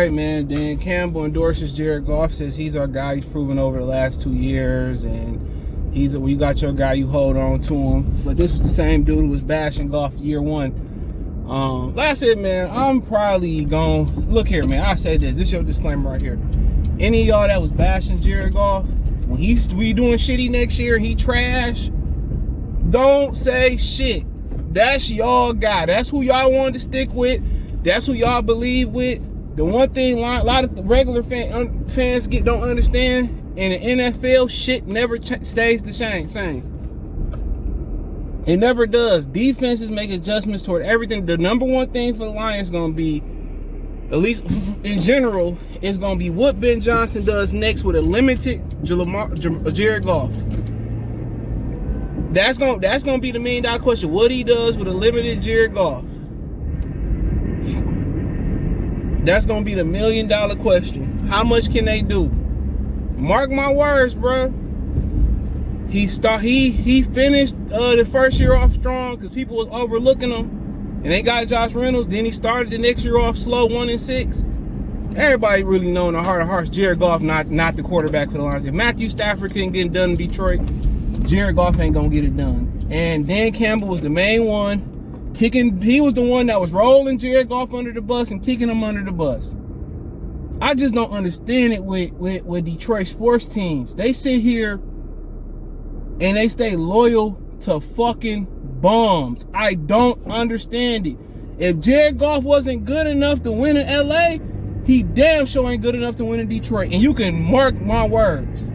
right, man. Dan Campbell endorses Jared Goff, says he's our guy. He's proven over the last 2 years, and you got your guy, you hold on to him. But this was the same dude who was bashing Goff year one. Like I said, man, I'm probably going, look here, man, I say this is your disclaimer right here. Any of y'all that was bashing Jared Goff, when we doing shitty next year, he trash, don't say shit. That's y'all guy. That's who y'all wanted to stick with. That's who y'all believe with. The one thing a lot of the regular fans don't understand, in the NFL, shit never stays the same. It never does. Defenses make adjustments toward everything. The number one thing for the Lions is going to be, at least in general, is going to be what Ben Johnson does next with a limited Jared Goff. That's going to be the $1 million question. What he does with a limited Jared Goff. That's going to be the $1 million question. How much can they do? Mark my words, bro. He finished the first year off strong because people was overlooking him, and they got Josh Reynolds. Then he started the next year off slow, 1-6. Everybody really know in the heart of hearts, Jared Goff not the quarterback for the Lions. If Matthew Stafford couldn't get it done in Detroit, Jared Goff ain't gonna get it done. And Dan Campbell was the main one kicking. He was the one that was rolling Jared Goff under the bus and kicking him under the bus. I just don't understand it with Detroit sports teams. They sit here and they stay loyal to fucking bums. I don't understand it. If Jared Goff wasn't good enough to win in LA, he damn sure ain't good enough to win in Detroit. And you can mark my words.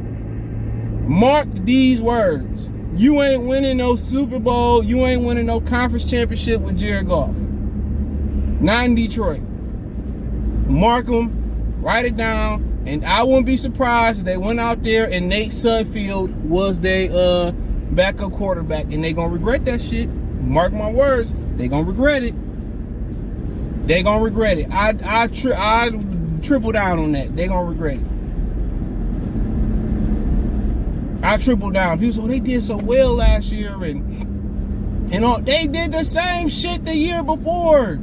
Mark these words. You ain't winning no Super Bowl. You ain't winning no conference championship with Jared Goff. Not in Detroit. Mark them. Write it down. And I wouldn't be surprised if they went out there and Nate Sudfeld was their backup quarterback. And they going to regret that shit. Mark my words. They going to regret it. They going to regret it. I triple down on that. They going to regret it. I triple down. People say, they did so well last year. And all, they did the same shit the year before.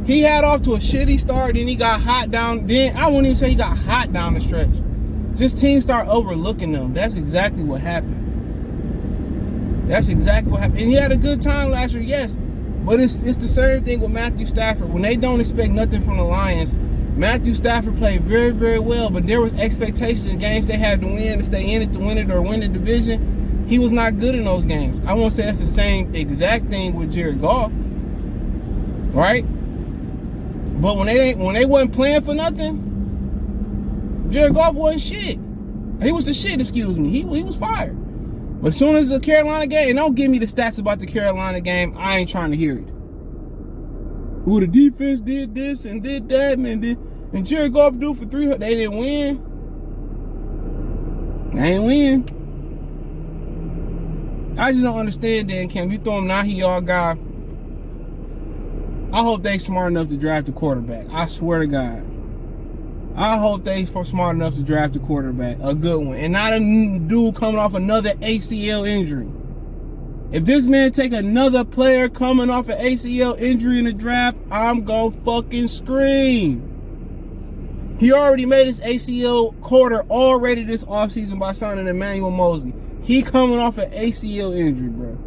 He had off to a shitty start, then he got hot down. Then I wouldn't even say he got hot down the stretch. Just teams start overlooking them. That's exactly what happened. That's exactly what happened. And he had a good time last year, yes. But it's the same thing with Matthew Stafford. When they don't expect nothing from the Lions, Matthew Stafford played very, very well. But there was expectations in games they had to win, to stay in it, to win it, or win the division. He was not good in those games. I won't say that's the same exact thing with Jared Goff. Right? But when they wasn't playing for nothing, Jared Goff wasn't shit. He was the shit, excuse me. He was fired. But as soon as the Carolina game, and don't give me the stats about the Carolina game, I ain't trying to hear it. Ooh, the defense did this and did that, and Jared Goff do for 300. They didn't win. They ain't win. I just don't understand Dan Campbell. You throw him now, he y'all guy. I hope they smart enough to draft a quarterback. I swear to God. I hope they smart enough to draft a quarterback. A good one. And not a dude coming off another ACL injury. If this man take another player coming off an ACL injury in the draft, I'm gonna fucking scream. He already made his ACL quarter already this offseason by signing Emmanuel Mosley. He coming off an ACL injury, bro.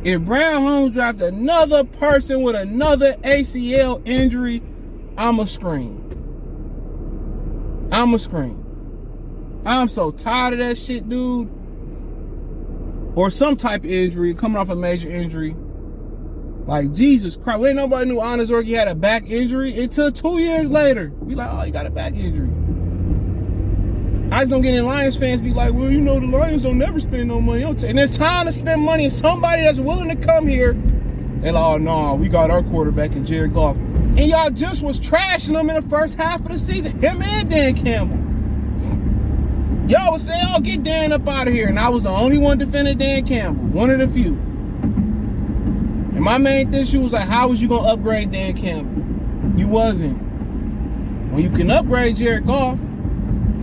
If Brown Holmes draft another person with another ACL injury, I'ma scream. I'ma scream. I'm so tired of that shit, dude. Or some type of injury, coming off a major injury. Like, Jesus Christ. Ain't nobody knew Honest Orgy had a back injury until 2 years later. We like, oh, he got a back injury. I just don't get in Lions fans be like, well, you know, the Lions don't never spend no money. And it's time to spend money. And somebody that's willing to come here, they're like, oh, no, we got our quarterback in Jared Goff. And y'all just was trashing him in the first half of the season. Him and Dan Campbell. Y'all was saying, oh, get Dan up out of here. And I was the only one defending Dan Campbell. One of the few. And my main issue was like, how was you going to upgrade Dan Campbell? You wasn't. When you can upgrade Jared Goff,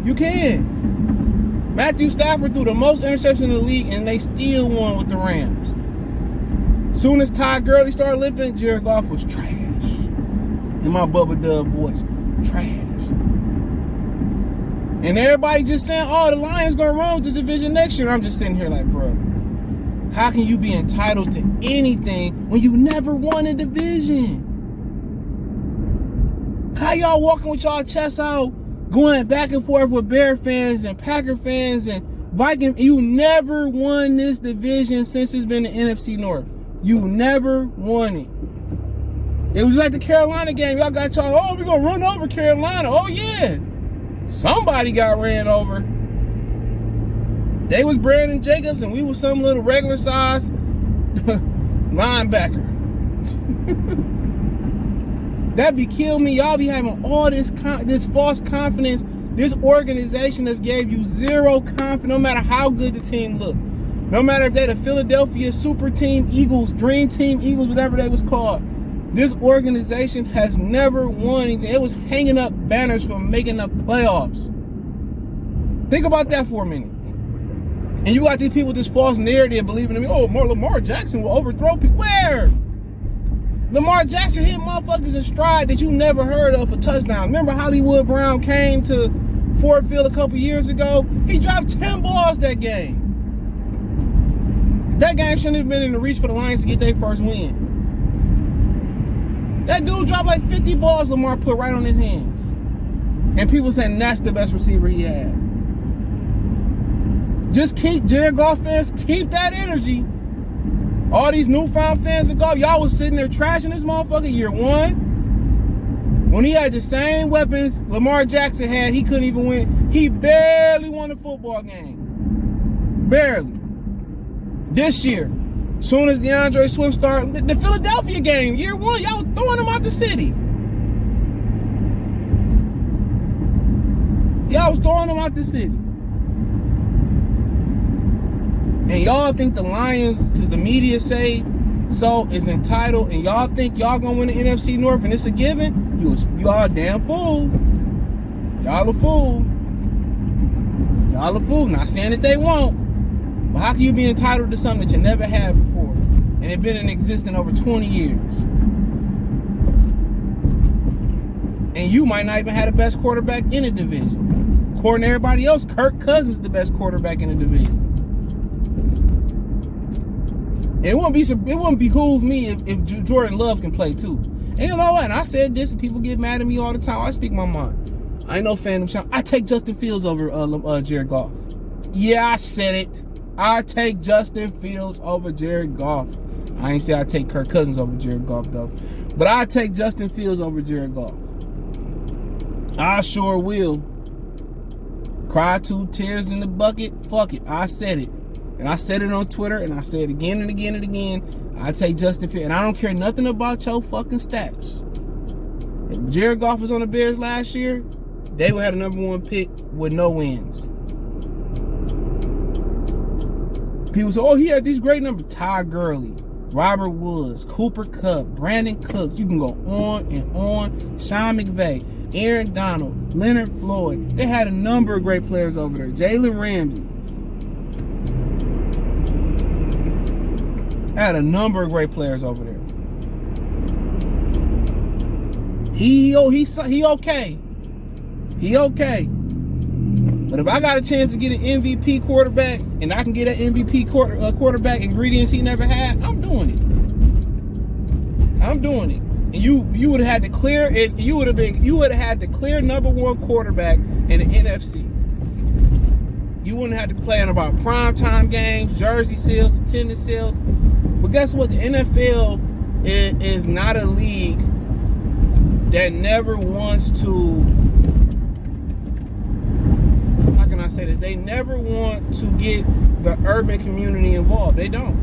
you can. Matthew Stafford threw the most interceptions in the league, and they still won with the Rams. Soon as Todd Gurley started limping, Jared Goff was trash. And in my Bubba Dub voice. Trash. And everybody just saying, oh, the Lions gonna run with the division next year. I'm just sitting here like, bro, how can you be entitled to anything when you never won a division? How y'all walking with y'all chests out, going back and forth with Bear fans and Packer fans and Viking? You never won this division since it's been the NFC North. You never won it. It was like the Carolina game. Y'all got y'all, oh, we're gonna run over Carolina. Oh yeah. Somebody got ran over. They was Brandon Jacobs and we was some little regular size linebacker. That be kill me. Y'all be having all this false confidence. This organization that gave you zero confidence, no matter how good the team looked. No matter if they're the Philadelphia Super Team Eagles, Dream Team Eagles, whatever they was called. This organization has never won anything. It was hanging up banners for making the playoffs. Think about that for a minute. And you got these people with this false narrative believing in me, oh, Lamar Jackson will overthrow people. Where? Lamar Jackson hit motherfuckers in stride that you never heard of for touchdowns. Remember Hollywood Brown came to Ford Field a couple years ago? He dropped 10 balls that game. That game shouldn't have been in the reach for the Lions to get their first win. That dude dropped like 50 balls Lamar put right on his hands. And people saying that's the best receiver he had. Just keep, Jared Goff fans, keep that energy. All these newfound fans of Goff, y'all was sitting there trashing this motherfucker year one. When he had the same weapons Lamar Jackson had, he couldn't even win. He barely won a football game. Barely. This year, soon as DeAndre Swift started, the Philadelphia game, year one, y'all was throwing him out the city. Y'all was throwing him out the city. And y'all think the Lions, because the media say so, is entitled, and y'all think y'all gonna win the NFC North and it's a given? Y'all a damn fool. Y'all a fool. Y'all a fool. Not saying that they won't. But how can you be entitled to something that you never had before? And it been in existence over 20 years. And you might not even have the best quarterback in the division. According to everybody else, Kirk Cousins the best quarterback in the division. And it wouldn't behoove me if Jordan Love can play too. And you know what? And I said this, and people get mad at me all the time. I speak my mind. I ain't no fan of China. I take Justin Fields over Jared Goff. Yeah, I said it. I take Justin Fields over Jared Goff. I ain't say I take Kirk Cousins over Jared Goff though. But I take Justin Fields over Jared Goff. I sure will. Cry 2 tears in the bucket. Fuck it. I said it. And I said it on Twitter, and I said it again and again and again. I take Justin Fields. And I don't care nothing about your fucking stats. If Jared Goff was on the Bears last year, they would have the #1 pick with no wins. People say, oh, he had these great numbers. Ty Gurley, Robert Woods, Cooper Kupp, Brandon Cooks. You can go on and on. Sean McVay, Aaron Donald, Leonard Floyd. They had a number of great players over there. Jalen Ramsey. Had a number of great players over there. He okay. He okay. But if I got a chance to get an MVP quarterback and I can get an MVP quarterback ingredients he never had, I'm doing it. I'm doing it. And you would have had to clear it. You would have had the clear #1 quarterback in the NFC. You wouldn't have to play in about primetime games, jersey sales, attendance sales. But guess what? The NFL is not a league that never wants to, how can I say this? They never want to get the urban community involved. They don't.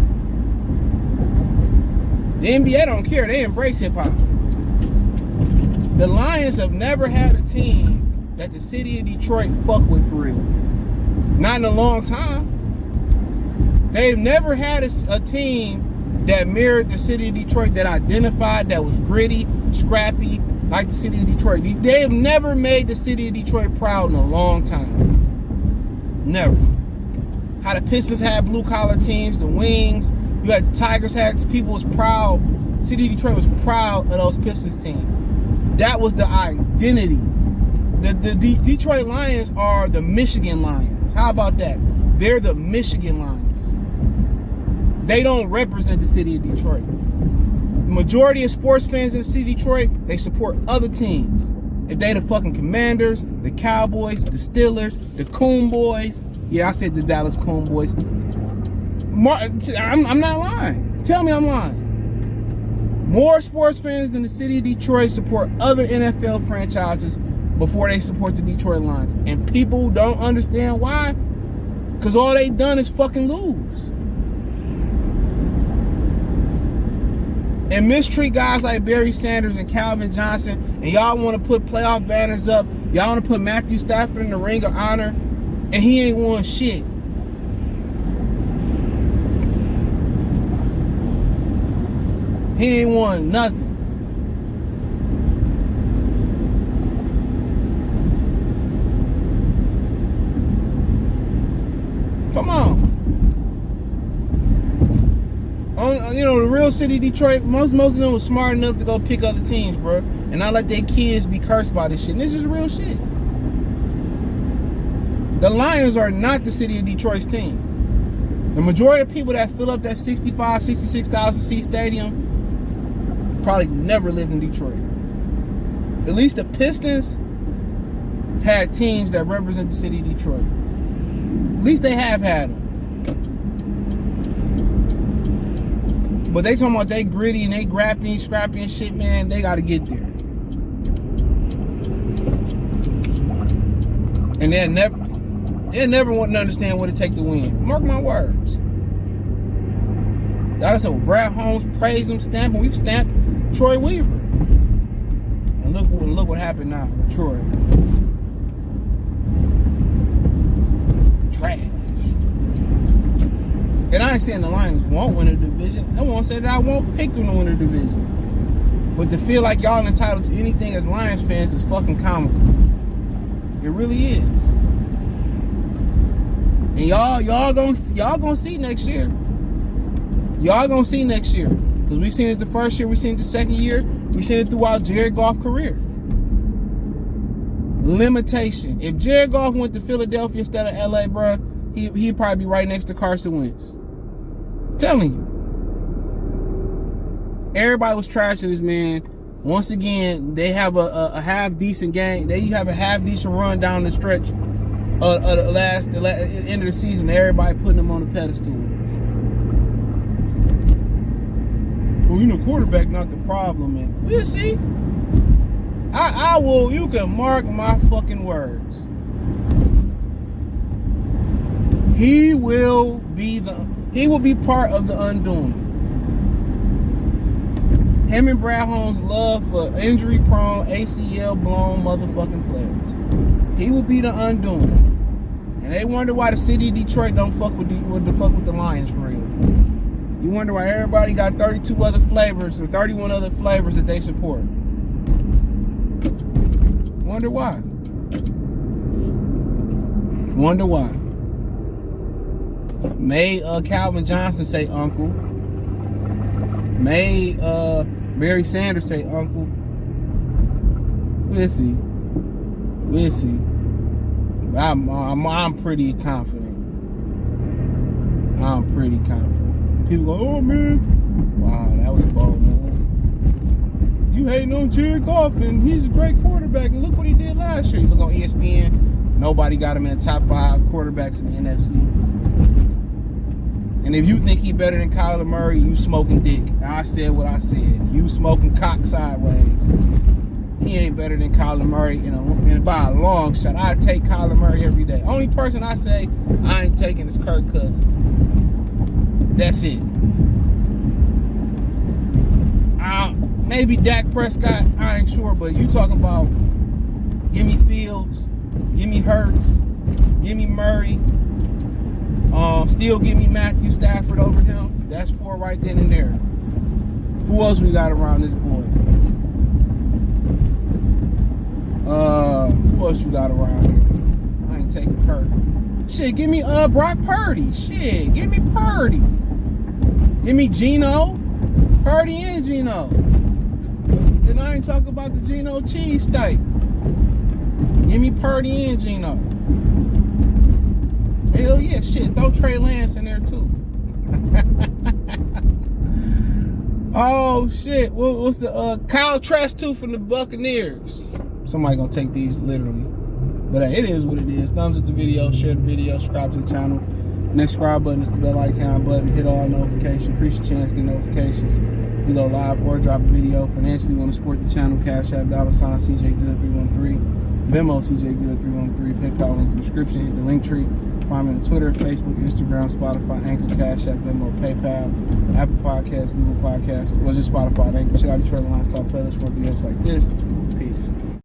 The NBA don't care. They embrace hip-hop. The Lions have never had a team that the city of Detroit fuck with for real. Not in a long time. They've never had a team that mirrored the city of Detroit, that identified, that was gritty, scrappy, like the city of Detroit. They have never made the city of Detroit proud in a long time. Never. How the Pistons had blue-collar teams, the Wings, you had the Tigers, had people was proud. City of Detroit was proud of those Pistons teams. That was the identity. The Detroit Lions are the Michigan Lions. How about that? They're the Michigan Lions. They don't represent the city of Detroit. The majority of sports fans in the city of Detroit, they support other teams. If they the fucking Commanders, the Cowboys, the Steelers, the Coon Boys. Yeah, I said the Dallas Coon Boys. I'm not lying. Tell me I'm lying. More sports fans in the city of Detroit support other NFL franchises before they support the Detroit Lions. And people don't understand why. Because all they done is fucking lose. And mistreat guys like Barry Sanders and Calvin Johnson. And y'all want to put playoff banners up. Y'all want to put Matthew Stafford in the Ring of Honor. And he ain't won shit. He ain't won nothing. Come on. You know, the real city of Detroit, most of them was smart enough to go pick other teams, bro. And not let their kids be cursed by this shit. And this is real shit. The Lions are not the city of Detroit's team. The majority of people that fill up that 65, 66,000 seat stadium probably never lived in Detroit. At least the Pistons had teams that represent the city of Detroit. At least they have had them. But they talking about they gritty and they grappy, scrappy and shit, man. They got to get there. And they'll never want to understand what it takes to win. Mark my words. Like I said, well, Brad Holmes praised him, stamped him. We've stamped Troy Weaver. And look what happened now with Troy. Trash. And I ain't saying the Lions won't win a division. I won't say that I won't pick them to win a division. But to feel like y'all entitled to anything as Lions fans is fucking comical. It really is. And y'all gonna see next year. Y'all gonna see next year. Because we seen it the first year, we seen it the second year, we seen it throughout Jared Goff's career. Limitation. If Jared Goff went to Philadelphia instead of LA, bro, he'd probably be right next to Carson Wentz. I'm telling you. Everybody was trashing this man. Once again, they have a half decent game. They have a half decent run down the stretch the end of the season. Everybody putting them on the pedestal. Well, you know, quarterback not the problem, man. We'll see. I will. You can mark my fucking words. He will be part of the undoing. Him and Brad Holmes' love for injury-prone, ACL-blown motherfucking players. He will be the undoing. And they wonder why the city of Detroit don't fuck with the Lions for real. You wonder why everybody got 32 other flavors or 31 other flavors that they support. Wonder why. Wonder why. May Calvin Johnson say uncle. May Barry Sanders say uncle. We'll see. We'll see. I'm pretty confident. I'm pretty confident. People go, oh man, wow, that was a bold move. You hating on Jared Goff and he's a great quarterback and look what he did last year. You look on ESPN, nobody got him in the top 5 quarterbacks in the NFC. And if you think he better than Kyler Murray, you smoking dick. I said what I said. You smoking cock sideways. He ain't better than Kyler Murray and by a long shot. I take Kyler Murray every day. Only person I say I ain't taking is Kirk Cousins. That's it. Maybe Dak Prescott, I ain't sure, but you talking about give me Fields, give me Hurts, give me Murray, still give me Matthew Stafford over him. That's 4 right then and there. Who else we got around this boy? Who else you got around here? I ain't taking Purdy. Shit, give me Brock Purdy. Shit, give me Purdy. Give me Geno. Purdy and Geno. And I ain't talking about the Geno cheese steak. Give me Purdy and Geno. Hell yeah, shit. Throw Trey Lance in there too. Oh shit. What's the Kyle Trask too from the Buccaneers? Somebody gonna take these literally. But it is what it is. Thumbs up the video, share the video, subscribe to the channel. Next subscribe button is the bell icon button. Hit all notifications. Increase your chance to get notifications. We go live or drop a video. Financially want to support the channel. Cash App, $, CJ Good 313. Venmo, CJ Good 313. PayPal link in the description. Hit the link tree. Find me on Twitter, Facebook, Instagram, Spotify, Anchor, Cash App, Venmo, PayPal, Apple Podcasts, Google Podcasts. Well, just Spotify, Anchor. Check out the Trailer Lines Talk playlist for videos like this.